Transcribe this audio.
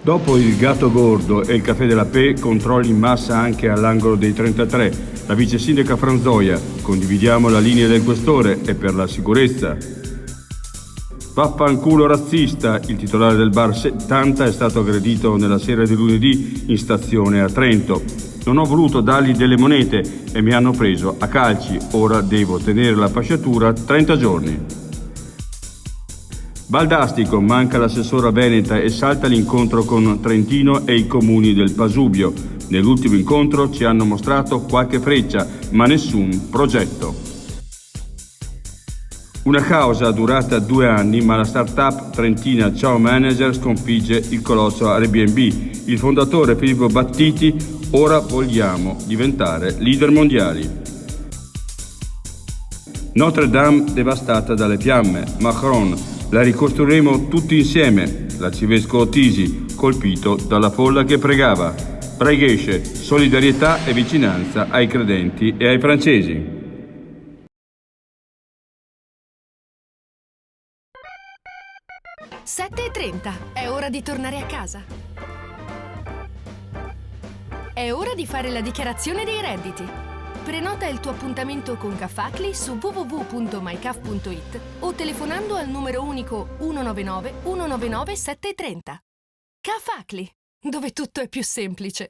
Dopo il Gatto Gordo e il Caffè della Pe, controlli in massa anche all'angolo dei 33. La vice sindaca Franzoia, condividiamo la linea del questore e per la sicurezza. Vaffanculo razzista, il titolare del bar 70 è stato aggredito nella sera di lunedì in stazione a Trento. Non ho voluto dargli delle monete e mi hanno preso a calci, ora devo tenere la fasciatura 30 giorni. Baldastico, manca l'assessora veneta e salta l'incontro con Trentino e i comuni del Pasubio. Nell'ultimo incontro ci hanno mostrato qualche freccia, ma nessun progetto. Una causa durata 2 anni, ma la startup trentina Ciao Manager sconfigge il colosso Airbnb. Il fondatore Filippo Battiti, ora vogliamo diventare leader mondiali. Notre Dame devastata dalle fiamme. Macron, la ricostruiremo tutti insieme. L'arcivescovo Tisi, colpito dalla folla che pregava. Preghiesce, solidarietà e vicinanza ai credenti e ai francesi. 7:30, è ora di tornare a casa. È ora di fare la dichiarazione dei redditi. Prenota il tuo appuntamento con Cafacli su www.mycaf.it o telefonando al numero unico 199 199 730. Cafacli, dove tutto è più semplice.